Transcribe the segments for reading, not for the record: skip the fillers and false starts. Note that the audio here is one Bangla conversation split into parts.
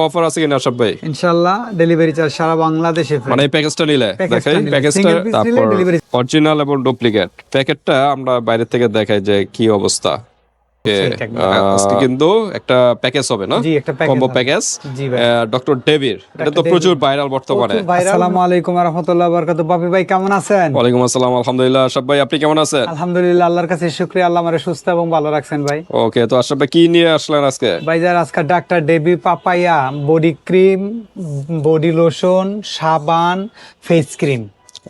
অফার আছে কিনা সব ভাই? ইনশাআল্লাহ ডেলিভারি চার্জ সারা বাংলাদেশে ফ্রি। মানে এই প্যাকেজটা নিলে দেখাই প্যাকেজটা, single piece নিলে তারপর delivery অরিজিনাল এবং ডুপ্লিকেট প্যাকেটটা আমরা বাইরে থেকে দেখাই যে কি অবস্থা। সেটা একদম। আজকে কিন্তু একটা প্যাকেজ হবে না, জি, একটা package কম্বো হবে। প্যাকেজ জি ভাই। ডক্টর ডেভির, এটা তো Dr. প্রচুর ভাইরাল বর্তমানে। আসসালামু আলাইকুম ওয়া রাহমাতুল্লাহি ওয়া বারাকাতুহু। বাপি ভাই কেমন আছেন? ওয়ালাইকুম আসসালাম, আলহামদুলিল্লাহ। আশরাফ ভাই আপনি কেমন আছেন? আলহামদুলিল্লাহ, আল্লাহর কাছে শুকরিয়া, আল্লাহ আমারে সুস্থ এবং ভালো রাখছেন ভাই। ওকে, তো আশরাফ ভাই কি নিয়ে আসলেন আজকে? ভাই যার আজকে doctor Davey papaya body cream, body lotion, সাবান, face cream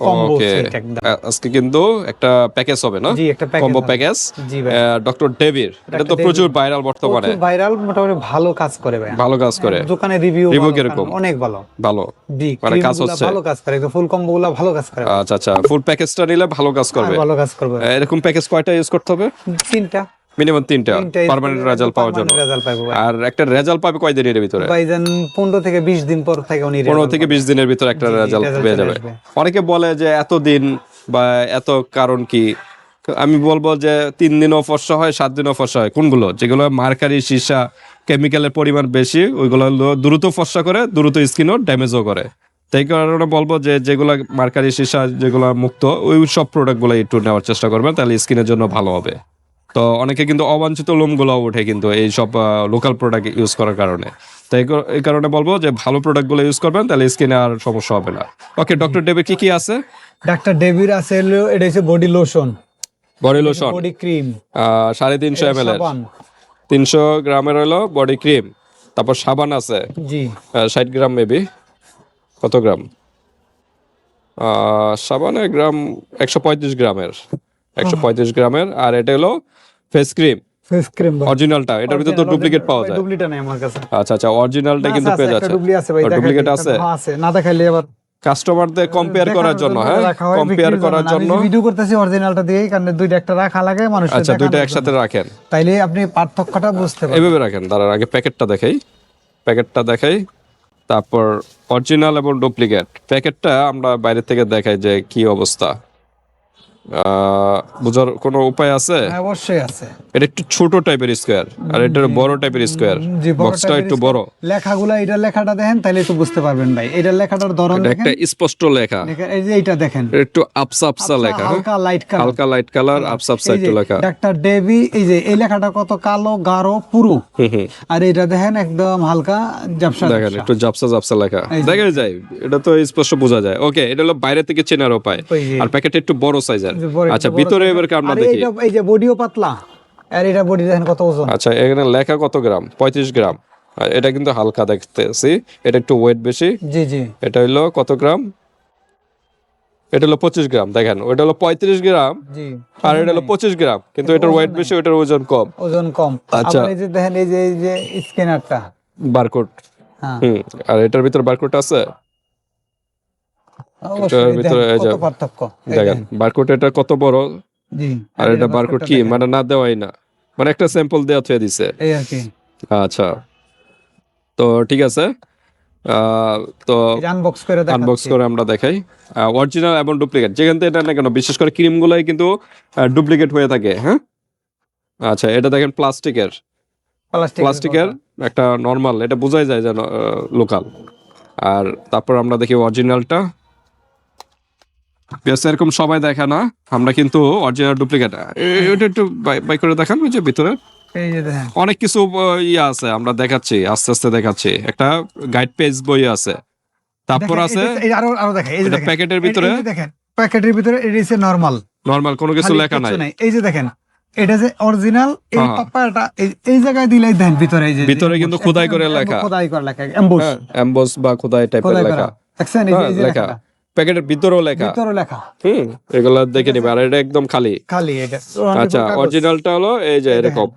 combo okay, set একদম। আজকে কিন্তু একটা প্যাকেজ হবে না, জি, একটা package কম্বো হবে। প্যাকেজ জি ভাই। ডক্টর ডেভির, এটা তো Dr. প্রচুর Devi। ভাইরাল বর্তমানে, প্রচুর ভাইরাল, মোটামুটি ভালো কাজ করে ভাই। ভালো কাজ করে। দোকানে রিভিউ Review কিরকম? অনেক ভালো। ভালো জি, মানে কাজ ক্রিমগুলো হচ্ছে। ভালো কাজ করে, ফুল কম্বো গুলো ভালো কাজ করে। আচ্ছা আচ্ছা, ফুল প্যাকেজটা নিলে ভালো কাজ করবে। ভালো কাজ করবে। এরকম প্যাকেজ কয়টা ইউজ করতে হবে? তিনটা মিনিমাম তিনটা use পার্মানেন্ট করলে রেজাল্ট পাওয়ার জন্য। permanent result পাবো ভাই। আর একটা রেজাল্ট পাবে কয় দিনের ভিতরে? ভাইজান 15 থেকে 20 দিন পর থেকে উনি 15 থেকে 20 দিনের ভিতরে একটা জি, রেজাল্ট result পেয়ে চলে যাবে। আসবে। অনেকে বলে যে এত দিন বা এত কারণ কি, আমি বলবো যে 3 দিনও ফর্সা হয়, 7 দিনও ফর্সা হয়। কোনগুলো? যেগুলো মার্কারি, সীসা, কেমিক্যালের পরিমাণ বেশি, ওইগুলো হলো দ্রুত ফর্সা করে, দ্রুত স্কিনও ড্যামেজও করে। তাই কারণে বলবো যে যেগুলো মার্কারি, সীসা যেগুলো মুক্ত, ওই সব প্রোডাক্টগুলো একটু নেওয়ার চেষ্টা করবেন, তাহলে স্কিনের জন্য ভালো হবে। তো অনেকে কিন্তু অবাঞ্ছিত লোমগুলো ওঠে কিন্তু এই সব লোকাল প্রোডাক্ট ইউজ করার কারণে। তাই এই কারণে বলবো যে ভালো প্রোডাক্টগুলো ইউজ করবেন, তাহলে স্কিনে আর সমস্যা হবে না। ওকে, ডক্টর ডেবে কি কি আছে? ডাক্তার ডেভির আছে হলো, এটা হচ্ছে body lotion, body lotion body cream, 350 ml এর, সাবান। 300 গ্রামের হলো বডি ক্রিম। তারপর সাবান আছে জি 60 গ্রাম মেবি। কত গ্রাম? সাবানের গ্রাম 135 গ্রামের, 135 গ্রামের। আর এটা হলো ফেস ক্রিম ফেস ক্রিম অরিজিনালটা, এটার ভিতরে তো ডুপ্লিকেট পাওয়া যায়। ডুপ্লিকেট নাই আমার কাছে। আচ্ছা আচ্ছা, অরিজিনালটা কিন্তু পেয়ে যাচ্ছে। ডুপ্লিকেট আছে ভাই, ডুপ্লিকেট আছে, আছে না দেখাইলে আবার কাস্টমারদের কম্পেয়ার করার জন্য। হ্যাঁ, কম্পেয়ার করার জন্য ভিডিও করতেছি অরিজিনালটা দিয়েই, কারণ দুইটা একটা রাখা লাগে মানুষ। আচ্ছা, দুইটা একসাথে রাখেন, তাইলে আপনি পার্থক্যটা বুঝতে পারবেন। এভাবে রাখেন। তার আগে প্যাকেটটা দেখাই, প্যাকেটটা দেখাই, তারপর অরিজিনাল এবং ডুপ্লিকেট প্যাকেটটা আমরা বাইরে থেকে দেখাই যে কি অবস্থা। বুঝার কোনো উপায় আছে? হ্যাঁ, অবশ্যই আছে। এটা একটু ছোট টাইপের স্কোয়ার, আর এটা বড় টাইপের স্কোয়ার। জি, বড় বক্সটা type-এর একটু বড়। লেখাগুলা, এটা লেখাটা দেখেন তাহলে একটু বুঝতে পারবেন ভাই। এটা লেখাটার ধরন এটা দেখেন, একটা স্পষ্ট লেখা, এই যে এইটা দেখেন, এটা একটু আপসা আপসা লেখা, হ্যাঁ? হালকা লাইট কালার, হালকা লাইট কালার, আপসা আপসা একটু লেখা। ডাক্তার ডেভি, এই যে এই লেখাটা কত কালো গাঢ় পুরো, আর এটা দেখেন একদম হালকা ঝাপসা দেখেন ঝাপসা। একটু জাপসা জাপসা লেখা এই যে। দেখা যায়, এটা তো স্পষ্ট বোঝা যায়। ওকে, এটা হলো বাইরে থেকে চেনার উপায়। ওই যে। আর প্যাকেট একটু বড় সাইজের। যে বড়, আচ্ছা, একটু বড় ভিতরে size-এর। এবার আমরা আর দেখি। এইটা, এই যে বডিও পাতলা, আর এটা বডি দেখেন কত ওজন। আচ্ছা, এখানে লেখা কত গ্রাম? 35 গ্রাম। আর এটা কিন্তু হালকা দেখতেছি, এটা একটু ওয়েট বেশি। জি জি এটা হলো কত গ্রাম? এটা হলো 25 গ্রাম। দেখেন, ওইটা হলো 35 গ্রাম, জি, আর এটা হলো 25 গ্রাম, কিন্তু এটার ওয়েট বেশি, ওটার ওজন কম। ওজন কম। আচ্ছা। আবার এই যে দেখেন, এই যে স্ক্যানারটা, বারকোড, হ্যাঁ আর এটার ভিতর বারকোড আছে। অবশ্যই ভিতরে দেখেন এই যে কত পার্থক্য। এই দেখেন বারকোড, এটা কত বড়, জি, আর এটা বারকোড কি দেখেন। মানে না দেওয়াই না, মানে একটা স্যাম্পল দেওয়া থুয়ে দিছে। এই আর কি, আচ্ছা, তো ঠিক আছে। তো আনবক্স করে আনবক্স দেখাচ্ছি। করে আমরা দেখাই অরিজিনাল এবং ডুপ্লিকেট, যেখান থেকে এটা না কেন, বিশেষ করে ক্রিম গুলাই কিন্তু ডুপ্লিকেট হয়ে থাকে। হ্যাঁ, আচ্ছা, এটা দেখেন প্লাস্টিকের একটা নরমাল, এটা বোঝাই যায় যেন লোকাল। আর তারপর আমরা দেখি অরিজিনালটা। এরকম সবাই দেখে না, আমরা কিন্তু অরিজিনাল ডুপ্লিকেট এটা একটু বাই করে দেখান। ওই যে ভিতরে এই যে দেখেন, অনেক কিছু ইয়ে আছে, আমরা দেখাচ্ছি, আস্তে আস্তে দেখাচ্ছি। একটা গাইড পেজ বই আছে, তারপর দেখেন, আছে এই যে আরো দেখেন, এই যে এটা দেখেন প্যাকেটের ভিতরে, এই যে দেখেন প্যাকেটের ভিতরে এটা হচ্ছে নরমাল, নরমাল কোনো কিছু লেখা নাই। এই যে দেখেন, এটা যে অরিজিনাল, এই হ্যাঁ। পাপাটা এই জায়গায় দিলেই দেন ভিতরে, এই যে ভিতরে কিন্তু খোদাই করে লেখা, খোদাই করে লেখা, এমবস এমবস বা খোদাই টাইপের খোদাই লেখা। করা, দেখছেন এই যে লেখা লেখাটা প্যাকেটের ভিতরেও লেখা, ভিতরে লেখা এগুলা দেখে নিবে। আর এটা একদম খালি। খালি এটা। আচ্ছা, অরিজিনালটা হলো এই যে এরকম।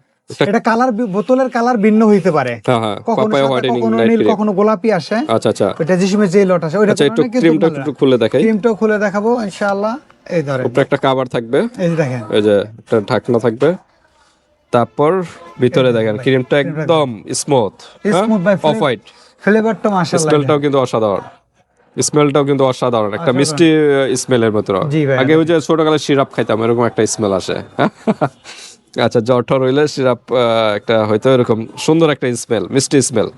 এটা কালার, বোতলের কালার ভিন্ন হইতে পারে, হ্যাঁ হ্যাঁ, কখনো পাপায়া সাদা, হোয়াইটেনিং কখনো নাইট নীল, ক্রিম। কখনো গোলাপি আসে। আচ্ছা আচ্ছা ওটা জিসিমের যে লট আসে, ওইটা আচ্ছা, একটু ক্রিমটা একটু খুলে দেখাই। ক্রিমটাও খুলে দেখাবো ইনশাআল্লাহ। এই ধরেন, উপরে একটা কভার থাকবে, এই যে দেখেন, এই যে একটা ঢাকনা থাকবে। তারপর ভিতরে দেখেন ক্রিমটা একদম smooth, smooth by of white. ফ্লেভারটা মাশাআল্লাহ, স্মেলটাও কিন্তু অসাধারণ, স্মেলটাও কিন্তু অসাধারণ, একটা মিষ্টি স্মেলের মতো। জি ভাই। আগে ওই যে ছোটকালে সিরাপ খাইতাম, এরকম একটা স্মেল আসে। আচ্ছা, জ্বর টর হইলে সিরাপ একটা হয়তো এরকম সুন্দর একটা স্মেল, মিষ্টি স্মেল।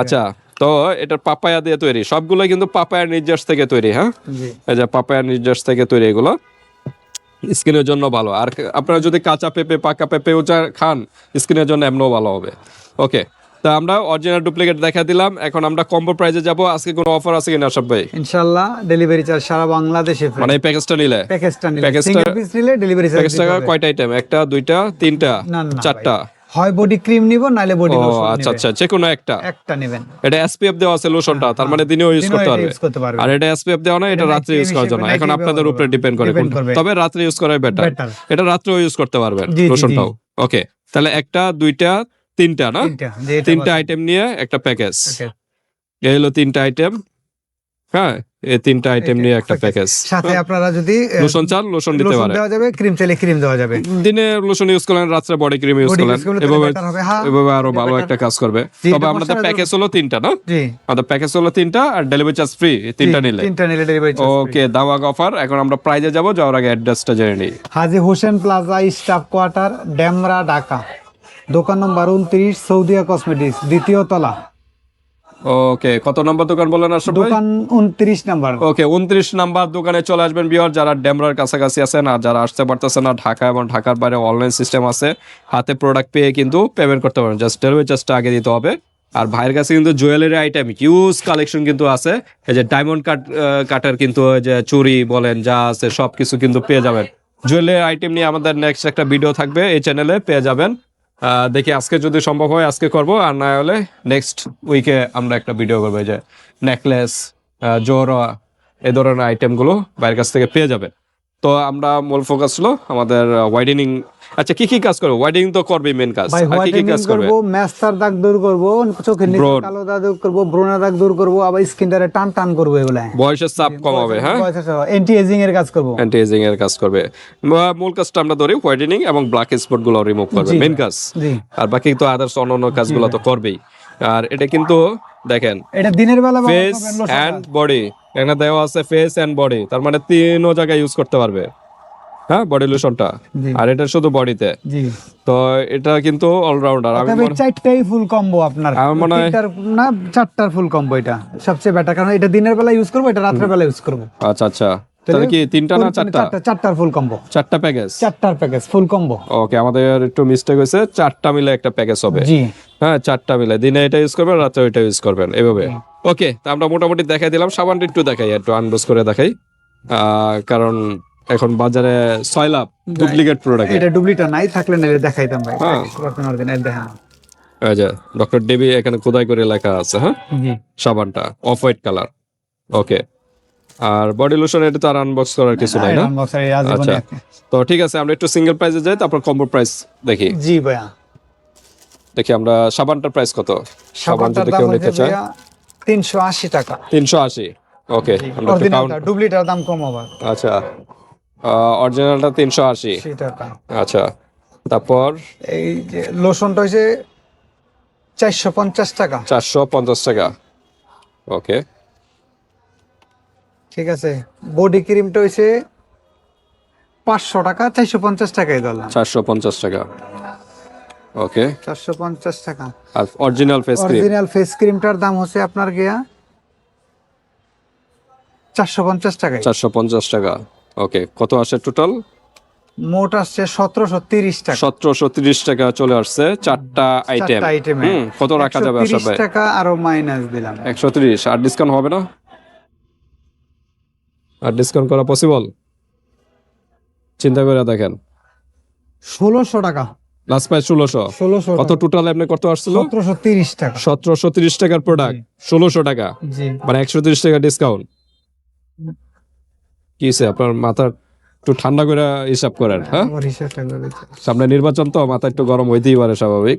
আচ্ছা, তো এটা পাপায়া দিয়ে তৈরি, সবগুলো কিন্তু পাপায়ার নির্যাস থেকে তৈরি। হ্যাঁ, জি এই যে পাপায়ার নির্যাস থেকে তৈরি, এগুলো স্কিনের জন্য ভালো। আর আপনারা যদি কাঁচা পেঁপে পাকা পেঁপেও খান, স্কিনের জন্য এমনও ভালো হবে। ওকে, তা আমরা অরিজিনাল ডুপ্লিকেট দেখা দিলাম, এখন আমরা কম্বো প্রাইজে যাব। আজকে কোনো অফার আছে কিনা আশরাফ ভাই? ইনশাআল্লাহ ডেলিভারি চার্জ সারা বাংলাদেশে ফ্রি। মানে এই প্যাকেজটা নিলে, প্যাকেজটা নিলে প্যাকেজটা সিঙ্গেল পিস নিলে ডেলিভারি চার্জ প্যাকেজটা কয়টা আইটেম? একটা, দুইটা, তিনটা, না না চারটা? হয় বডি ক্রিম নিব নালে বডি ও লোশন আচ্ছা নিবেন, আচ্ছা, যে কোনো একটা। একটা নেবেন। এটা এসপিএফ দেওয়া আছে লোশনটা, তার মানে দিনেও ইউজ দিনেও করতে এটা পারবে। use করতে পারবে। আর এটা এসপিএফ দেওয়া না, এটা এটা রাত্রে night ইউজ cream করার জন্য। হিসেবে এখন night আপনাদের cream উপরে ডিপেন্ড করে depend করবে। তবে রাত্রে ইউজ করাই বেটার। Better। এটা রাত্রেও ইউজ করতে পারবেন জি, জি, লোশনটাও। ওকে, তাহলে একটা, দুইটা, তিনটা না? তিনটা, যে এটা তিনটা বলে। আইটেম নিয়ে একটা প্যাকেজ। Okay, এই হলো তিনটা আইটেম। হ্যাঁ, এই তিনটা আইটেম নিয়ে একটা okay। প্যাকেজ। সাথে আপনারা যদি লোশন চান লোশন দিতে লোশন পারে। দেওয়া যাবে, ক্রিম চাইলে ক্রিম দেওয়া যাবে। দিনে লোশন ইউজ করলেন, রাত্রে বডি ক্রিম ইউজ Body করলেন, use করলে তাহলে এভাবে better হবে। হ্যাঁ, এভাবে আরো ভালো better। একটা কাজ করবে। জি, তবে এটা আমাদের বসার প্যাকেজ হলো তিনটা না? জি, আমাদের প্যাকেজ হলো তিনটা, আর ডেলিভারি চার্জ ফ্রি তিনটা নিলে। তিনটা নিলে ডেলিভারি চার্জ ফ্রি। ওকে, দাওয়াগ অফার। এখন আমরা প্রাইজে যাব, যাওয়ার আগে অ্যাড্রেসটা জেনে নিই। Haji Hossain plaza, staff quarter, Demra, Dhaka. দোকান নম্বর 29, সৌদিয়া কসমেটিক্স, দ্বিতীয় তলা। ওকে, কত নম্বর দোকান বলেন আশরাফ ভাই? দোকান 29 নাম্বার। ওকে, 29 নাম্বার দোকানে চলে আসবেন ভিউয়ার, যারা ডেমরার কাছাকাছি আছেন। আর যারা আসতে পারতেছেন না, ঢাকা এবং ঢাকার বাইরে অনলাইন সিস্টেম আছে, হাতে প্রোডাক্ট পেয়ে কিন্তু পেমেন্ট করতে পারেন। জাস্ট ডেলিভারি চার্জটা আগে দিতে হবে। আর ভাইয়ের কাছে কিন্তু জুয়েলারি আইটেম হিউজ কালেকশন কিন্তু আছে। এই যে ডায়মন্ড কাটের কিন্তু ওই যে চুড়ি বলেন যা আছে সবকিছু কিন্তু পেয়ে যাবেন। জুয়েলারি আইটেম নিয়ে আমাদের নেক্সট একটা ভিডিও থাকবে এই চ্যানেলে, পেয়ে যাবেন। দেখি আজকে যদি সম্ভব হয় আজকে করব, আর না হলে নেক্সট উইকে আমরা একটা ভিডিও করবো। এই যে নেকলেস, জোহরা, এই ধরনের আইটেমগুলো বাইরের কাছ থেকে পেয়ে যাবেন। তো আমরা মূল ফোকাস ছিল আমাদের ওয়াইডেনিং। আচ্ছা, কি কি কাজ করবে? ওয়াইডেনিং তো করবে মেন কাজ, ভাই আর কি কি হোয়াইটেনিং কাজ করবে? করব, ম্যাস্টার দাগ দূর করব, চোখের নিচে Brown। কালো দাগ দূর করব, ব্রোনা দাগ দূর করব, আবার স্কিনটারে টান টান করব। এগুলা বয়সের চাপ কমাবে। হ্যাঁ, অ্যান্টি এজিং এর কাজ করব। অ্যান্টি এজিং এর কাজ করবে। মূল কাজটা আমরা ধরি হোয়াইটেনিং এবং ব্ল্যাক স্পট গুলো রিমুভ করবে, জি মেন ভাই। কাজ। জি, আর বাকি তো আদার্স অন্যান্য কাজগুলো তো করবেই। আর এটা কিন্তু দেখেন এটা দিনের বেলা ফেস অ্যান্ড বডি, এখানে দেওয়া আছে ফেস অ্যান্ড বডি, তার মানে তিনও জায়গায় ইউজ করতে পারবে। হ্যাঁ, বডি লোশনটা। জি। আর এটা শুধু বডিতে। জি, তো এটা কিন্তু অলরাউন্ডার। আমি তবে চারটাই ফুল কম্বো আপনার। আমার মনে হয়- তিনটার না, চারটার ফুল কম্বো। এটা সবচেয়ে বেটার, কারণ এটা দিনের বেলা ইউজ করব, এটা রাতের বেলা ইউজ করব। আচ্ছা আচ্ছা, তাহলে কি তিনটা না চারটা? চারটার ফুল কম্বো, চারটা প্যাকেজ। চারটার প্যাকেজ ফুল কম্বো। ওকে, আমাদের একটু মিস্টেক হয়েছে, চারটা মিলে একটা প্যাকেজ হবে। জি, হ্যাঁ, চারটা মিলে, দিনে এটা ইউজ করবেন, রাতে ওইটা ইউজ করবেন, এভাবে। ওকে, তা আমরা মোটামুটি দেখাই দিলাম। সাবানটা একটু দেখাই, একটু আনবক্স করে দেখাই, কারণ এখন বাজারে 6 লাখ ডুপ্লিকেট প্রোডাক্ট। এটা ডুপ্লিকেট নাই, থাকলে না দেখাইতাম ভাই। হ্যাঁ। অরিজিনাল দেখা। এই যে ডক্টর ডেবি এখানে খোদাই করে লেখা আছে। হ্যাঁ, জি, সাবানটা অফ হোয়াইট কালার। ওকে, আর বডি লোশন এটা তো আর আনবক্স করার কিছু নাই না? আচ্ছা, তো ঠিক আছে, আমরা একটু সিঙ্গেল প্রাইসে যাই, তারপর কম্বো প্রাইস দেখি। জি ভাইয়া। দেখি আমরা সাবানটার প্রাইস কত। সাবান সাবানটার যদি দাম কেউ হচ্ছে নিতে চায় ভাইয়া 380 টাকা। 380। ওকে, আমরা একটু কাউন্ট। অরিজিনালটা, ডুপ্লিকেটের দাম কম আবার। আচ্ছা, অরিজিনালটা 380। 80 টাকা। আচ্ছা, তারপর এই যে লোশনটা হইছে 450 টাকা। 450 টাকা। ওকে, ঠিক আছে। বডি ক্রিমটা হইছে 500 টাকা, 450 টাকাই ধরলাম। 450 টাকা। ওকে, 450 টাকা। আর original face cream original face ক্রিমটার দাম হচ্ছে আপনার গিয়া 450 টাকায়। 450 টাকা। ওকে, কত আসে টোটাল? মোট আসছে 1730 টাকা। 1730 টাকা চলে আসছে চারটা আইটেম। চারটা আইটেমে। কত রাখা যাবে আশা 130 ভাই? টাকা আরো মাইনাস দিলাম। 130। আর ডিসকাউন্ট হবে না? আর ডিসকাউন্ট করা পসিবল? চিন্তা করে দেখেন। 1600 টাকা। Last price 1600। 1600 কত টোটাল এমনি কত আসছিল? 1730 টাকা। 1730 টাকার প্রোডাক্ট 1600 টাকা, জি, মানে 130 টাকা ডিসকাউন্ট। কি হইছে আপনার মাথা একটু ঠান্ডা করে হিসাব করেন। হ্যাঁ, আমার হিসাবটা করে দিচ্ছি। সামনে নির্বাচন তো, মাথা একটু গরম হইতেই পারে, স্বাভাবিক।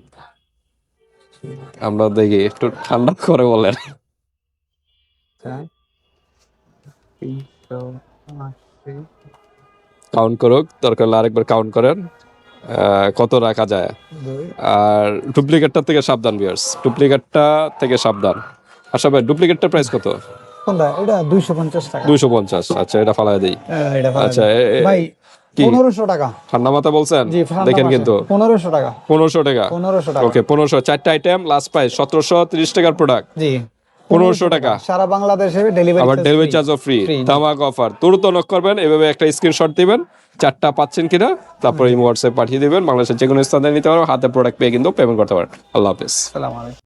আমরা দেখি একটু ঠান্ডা করে বলেন। 380, কাউন্ট করুক, দরকার হলে আরেকবার কাউন্ট করেন কত রাখা যায়। 2, আর ডুপ্লিকেটটা থেকে সাবধান ভিউয়ার্স, ডুপ্লিকেটটা থেকে সাবধান। আচ্ছা ভাই, ডুপ্লিকেটটার প্রাইস কত? কোনটা? এটা 250 টাকা। 250। আচ্ছা, এটা ফালাই দেই। এটা ভালো। আচ্ছা, ভাই কি 1500 টাকা। ঠান্ডা মাথা বলছেন? জি, ঠান্ডা দেখেন মাসে। কিন্তু 1500 টাকা। 1500 টাকা। 1500 টাকা। ওকে, 1500, চারটা আইটেম, লাস্ট প্রাইস 1730 টাকার প্রোডাক্ট। জি, 1500 টাকা। সারা বাংলাদেশে ডেলিভারি আবার ডেলিভারি চার্জও ফ্রি। Free। তামাক অফার, দ্রুত নক করবেন, এভাবে একটা স্ক্রিনশট দিবেন 4টা পাচ্ছেন কিনা, তারপরে হোয়াটসঅ্যাপ পাঠিয়ে দিবেন। বাংলাদেশের যে কোনো স্থানে নিতে পারবেন, হাতে প্রোডাক্ট পেয়ে কিন্তু পেমেন্ট করতে পারেন। আল্লাহ হাফেজ। আসসালামু আলাইকুম।